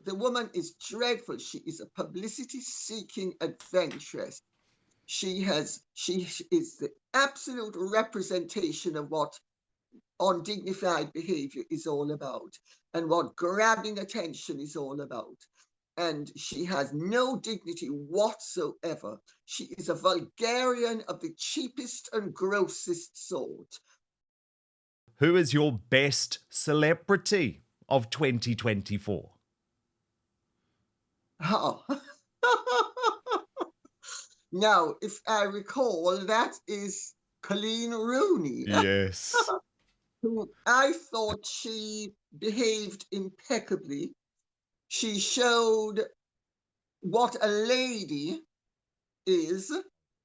the woman is dreadful. She is a publicity-seeking adventuress. She is the absolute representation of what undignified behavior is all about and what grabbing attention is all about. And she has no dignity whatsoever. She is a vulgarian of the cheapest and grossest sort. Who is your best celebrity of 2024? Oh. Now, if I recall, that is Coleen Rooney, Yes. who I thought she behaved impeccably. She showed what a lady is.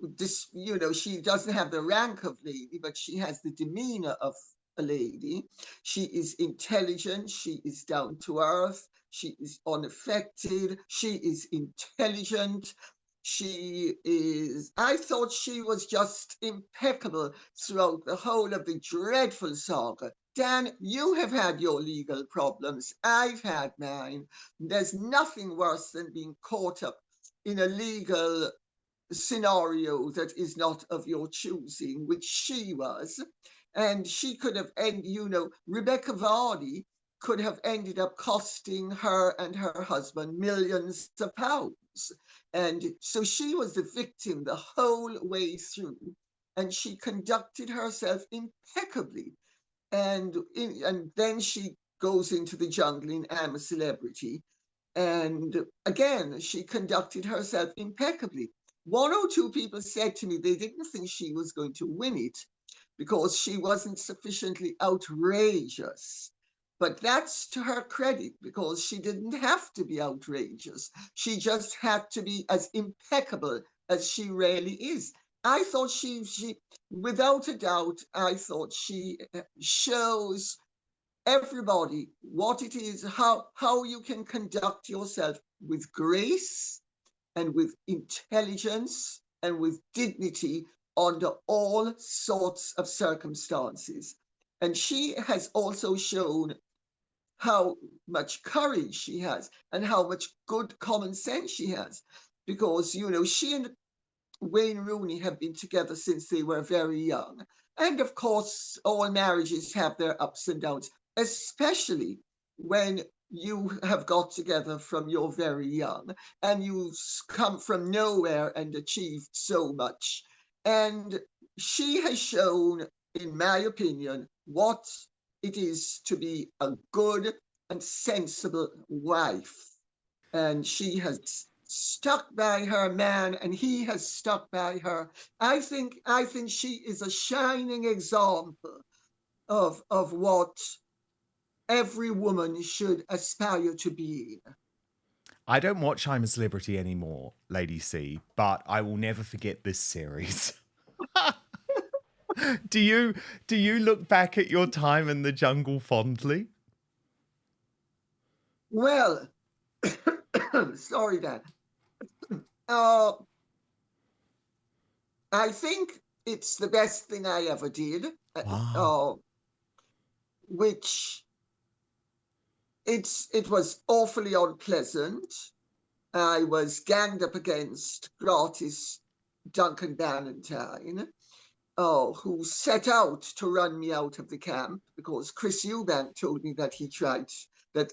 This, she doesn't have the rank of lady, but she has the demeanor of a lady. She is intelligent. She is down to earth. She is unaffected. She is intelligent. I thought she was just impeccable throughout the whole of the dreadful saga. Dan, you have had your legal problems. I've had mine. There's nothing worse than being caught up in a legal scenario that is not of your choosing, which she was. And she could have Rebekah Vardy could have ended up costing her and her husband millions of pounds. And so she was the victim the whole way through. And she conducted herself impeccably. And then she goes into the jungle in I'm a Celebrity. And again, she conducted herself impeccably. One or two people said to me they didn't think she was going to win it because she wasn't sufficiently outrageous. But that's to her credit, because she didn't have to be outrageous. She just had to be as impeccable as she really is. I thought she without a doubt, I thought she shows everybody what it is, how you can conduct yourself with grace and with intelligence and with dignity under all sorts of circumstances. And she has also shown how much courage she has and how much good common sense she has. Because, she and Wayne Rooney have been together since they were very young. And of course, all marriages have their ups and downs, especially when you have got together from you're very young and you come from nowhere and achieved so much. And she has shown, in my opinion, what it is to be a good and sensible wife. And she has stuck by her man and he has stuck by her. I think she is a shining example of what every woman should aspire to be. I don't watch I'm a Celebrity anymore, Lady C, but I will never forget this series. Do you look back at your time in the jungle fondly? Well, sorry, Dan. I think it's the best thing I ever did. Wow. Which it was awfully unpleasant. I was ganged up against gratis Duncan Ballantyne, who set out to run me out of the camp because Chris Eubank told me that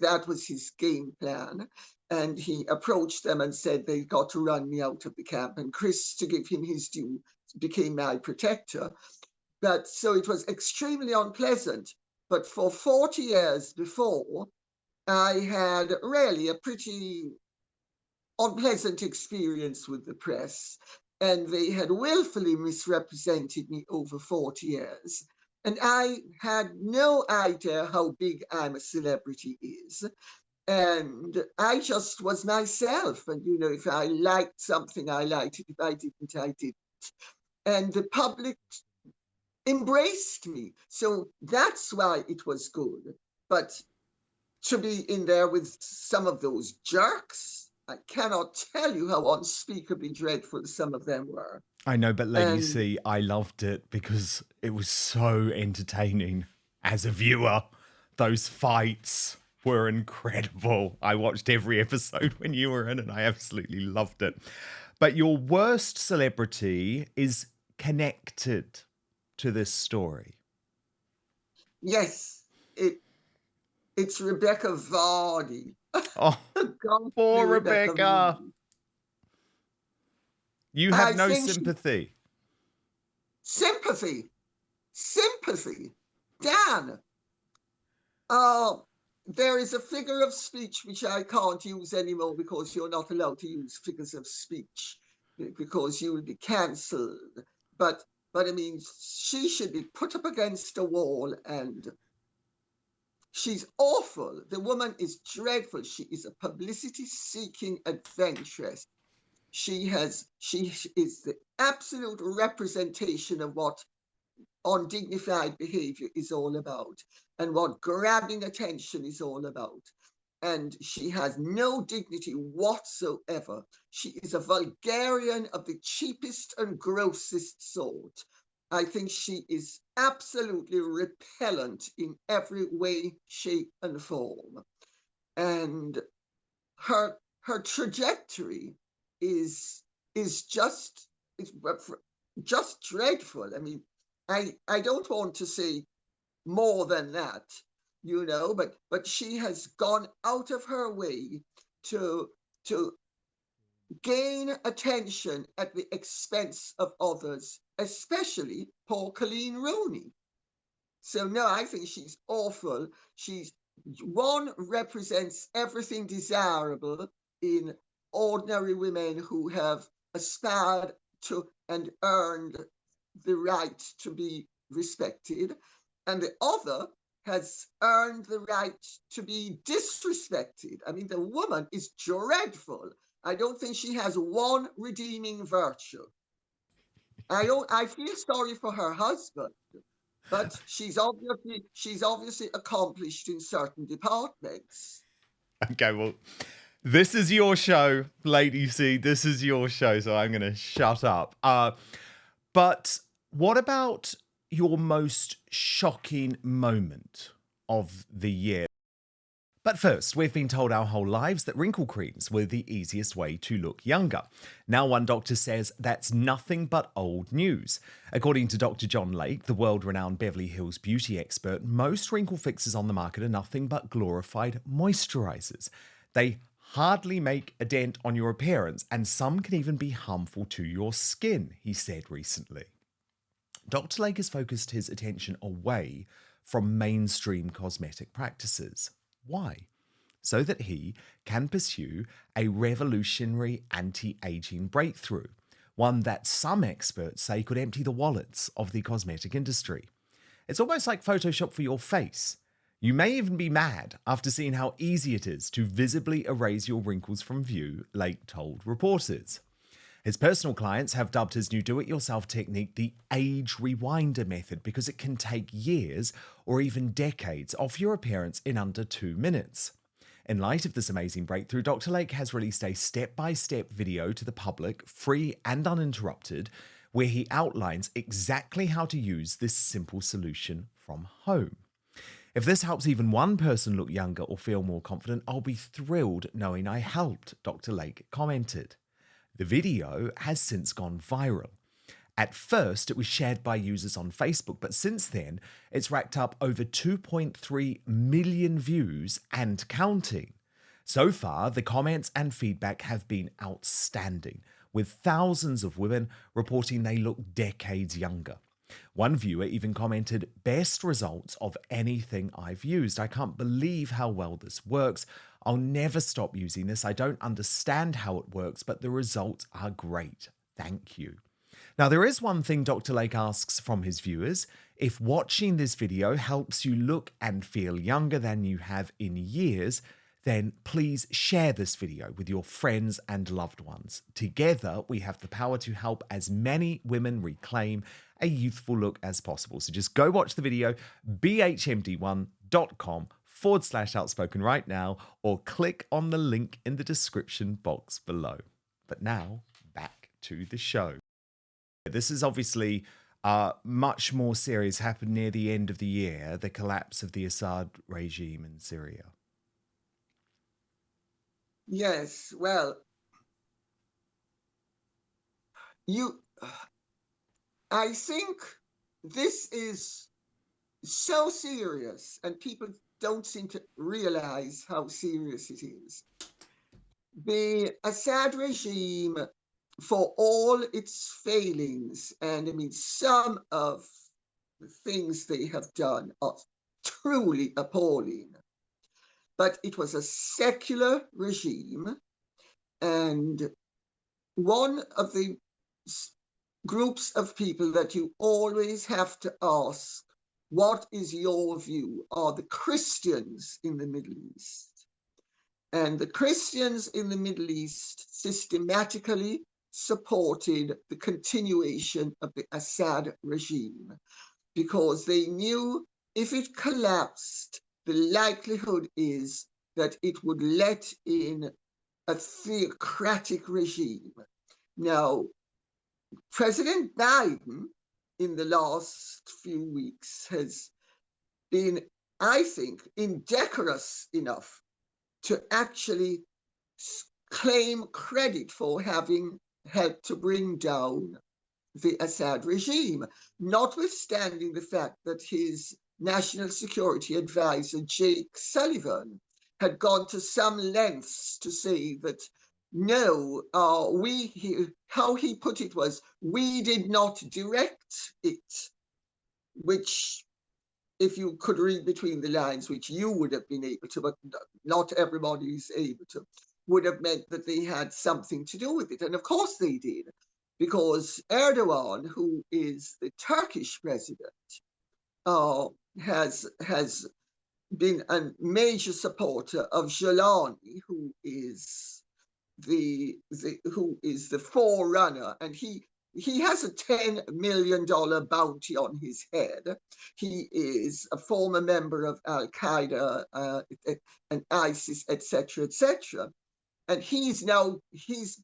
that was his game plan. And he approached them and said they got to run me out of the camp. And Chris, to give him his due, became my protector. But so it was extremely unpleasant. But for 40 years before, I had really a pretty unpleasant experience with the press, and they had willfully misrepresented me over 40 years. And I had no idea how big I'm a Celebrity is. And I just was myself. And, if I liked something, I liked it. If I didn't, I didn't. And the public embraced me. So that's why it was good. But to be in there with some of those jerks, I cannot tell you how unspeakably dreadful some of them were. I know, but Lady C, I loved it because it was so entertaining as a viewer. Those fights. were incredible. I watched every episode when you were in and I absolutely loved it. But your worst celebrity is connected to this story. Yes, it's Rebekah Vardy. Oh, Ghostly poor Rebekah Rebecca. Vardy. You have I no think sympathy. sympathy, sympathy. Dan, oh, there is a figure of speech which I can't use anymore because you're not allowed to use figures of speech because you will be cancelled. But I mean, she should be put up against a wall, and she's awful. The woman is dreadful. She is a publicity-seeking adventuress. She is the absolute representation of what undignified behavior is all about and what grabbing attention is all about. And she has no dignity whatsoever. She is a vulgarian of the cheapest and grossest sort. I think she is absolutely repellent in every way, shape, and form. And her trajectory is just dreadful. I mean, I don't want to say more than that, but she has gone out of her way to gain attention at the expense of others, especially poor Coleen Rooney. So no, I think she's awful. She's one represents everything desirable in ordinary women who have aspired to and earned the right to be respected, and the other has earned the right to be disrespected. I mean, the woman is dreadful. I don't think she has one redeeming virtue. I feel sorry for her husband, but she's obviously accomplished in certain departments. Okay, well, this is your show, Lady C. This is your show, so I'm going to shut up. But what about your most shocking moment of the year? But first, we've been told our whole lives that wrinkle creams were the easiest way to look younger. Now one doctor says that's nothing but old news. According to Dr. John Lake, the world-renowned Beverly Hills beauty expert, most wrinkle fixes on the market are nothing but glorified moisturizers. They hardly make a dent on your appearance, and some can even be harmful to your skin, he said recently. Dr. Lake has focused his attention away from mainstream cosmetic practices. Why? So that he can pursue a revolutionary anti-aging breakthrough, one that some experts say could empty the wallets of the cosmetic industry. It's almost like Photoshop for your face. You may even be mad after seeing how easy it is to visibly erase your wrinkles from view, Lake told reporters. His personal clients have dubbed his new do-it-yourself technique the age rewinder method because it can take years or even decades off your appearance in under 2 minutes. In light of this amazing breakthrough, Dr. Lake has released a step-by-step video to the public, free and uninterrupted, where he outlines exactly how to use this simple solution from home. If this helps even one person look younger or feel more confident, I'll be thrilled knowing I helped, Dr. Lake commented. The video has since gone viral. At first, it was shared by users on Facebook, but since then, it's racked up over 2.3 million views and counting. So far, the comments and feedback have been outstanding, with thousands of women reporting they look decades younger. One viewer even commented, "Best results of anything I've used. I can't believe how well this works. I'll never stop using this. I don't understand how it works, but the results are great. Thank you." Now, there is one thing Dr. Lake asks from his viewers. If watching this video helps you look and feel younger than you have in years, then please share this video with your friends and loved ones. Together, we have the power to help as many women reclaim a youthful look as possible. So just go watch the video, bhmd1.com/outspoken right now, or click on the link in the description box below. But now, back to the show. This is obviously much more serious, happened near the end of the year, the collapse of the Assad regime in Syria. Yes, well, you, I think this is so serious, and people don't seem to realize how serious it is. The Assad regime, for all its failings, and I mean, some of the things they have done are truly appalling, but it was a secular regime, and one of the groups of people that you always have to ask, what is your view, are the Christians in the Middle East. And the Christians in the Middle East systematically supported the continuation of the Assad regime because they knew if it collapsed, the likelihood is that it would let in a theocratic regime. Now, President Biden in the last few weeks has been, I think, indecorous enough to actually claim credit for having helped to bring down the Assad regime, notwithstanding the fact that his national security advisor, Jake Sullivan, had gone to some lengths to say that no, how he put it was, we did not direct it, which, if you could read between the lines, which you would have been able to, but not everybody is able to, would have meant that they had something to do with it. And of course they did, because Erdogan, who is the Turkish president, has been a major supporter of Jelani, who is the forerunner, and he has a $10 million bounty on his head. He is a former member of Al Qaeda and ISIS, etc., etc. And he's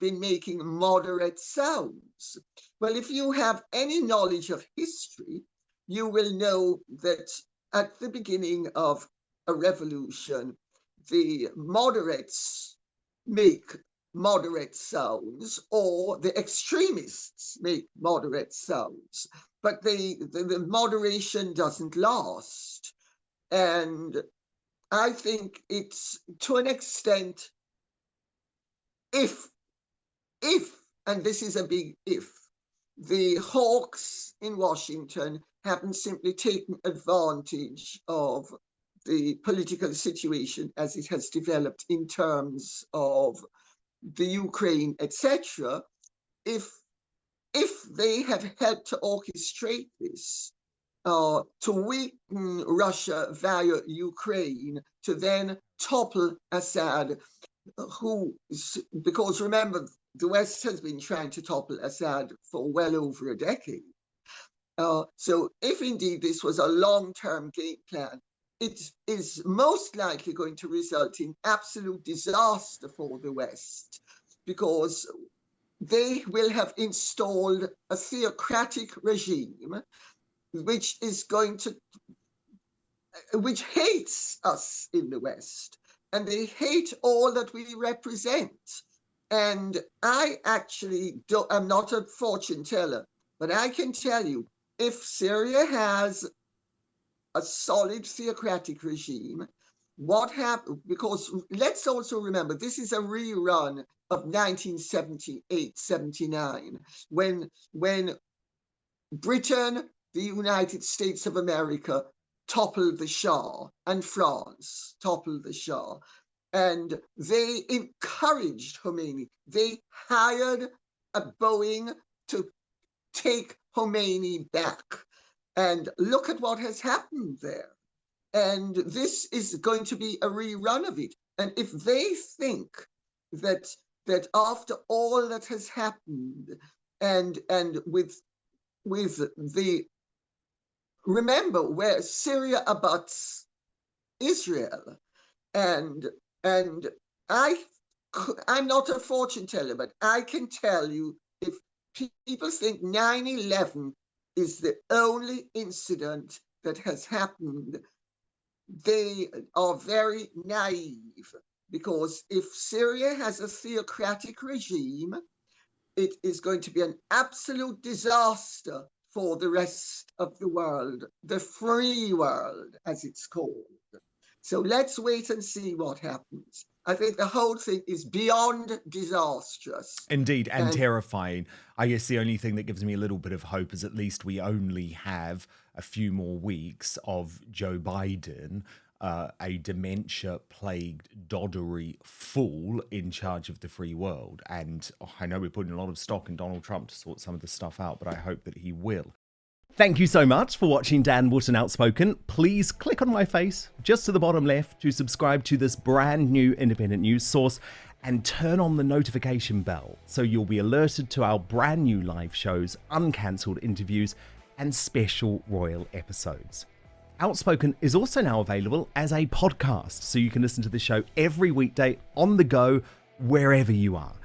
been making moderate sounds. Well, if you have any knowledge of history, you will know that at the beginning of a revolution, the moderates make moderate sounds, or the extremists make moderate sounds, but the moderation doesn't last. And I think it's, to an extent, if, and this is a big if, the hawks in Washington haven't simply taken advantage of the political situation as it has developed in terms of the Ukraine, etc., if they had helped to orchestrate this, to weaken Russia via Ukraine, to then topple Assad, because remember, the West has been trying to topple Assad for well over a decade. So if indeed this was a long-term game plan, it is most likely going to result in absolute disaster for the West, because they will have installed a theocratic regime which hates us in the West, and they hate all that we represent. And I actually I'm not a fortune teller, but I can tell you, if Syria has a solid theocratic regime, what happened, because let's also remember, this is a rerun of 1978-79, when Britain, the United States of America, toppled the Shah, and France toppled the Shah. And they encouraged Khomeini. They hired a Boeing to take Khomeini back. And look at what has happened there. And this is going to be a rerun of it. And if they think that after all that has happened, and with the, remember where Syria abuts Israel, and I'm not a fortune teller, but I can tell you, if people think 9/11 is the only incident that has happened, they are very naive. because if Syria has a theocratic regime, it is going to be an absolute disaster for the rest of the world, the free world, as it's called. So let's wait and see what happens. I think the whole thing is beyond disastrous. Indeed, and terrifying. I guess the only thing that gives me a little bit of hope is at least we only have a few more weeks of Joe Biden, a dementia-plagued, doddery fool in charge of the free world. And I know we're putting a lot of stock in Donald Trump to sort some of this stuff out, but I hope that he will. Thank you so much for watching Dan Wootton Outspoken. Please click on my face just to the bottom left to subscribe to this brand new independent news source and turn on the notification bell so you'll be alerted to our brand new live shows, uncancelled interviews, and special royal episodes. Outspoken is also now available as a podcast, so you can listen to the show every weekday on the go, wherever you are.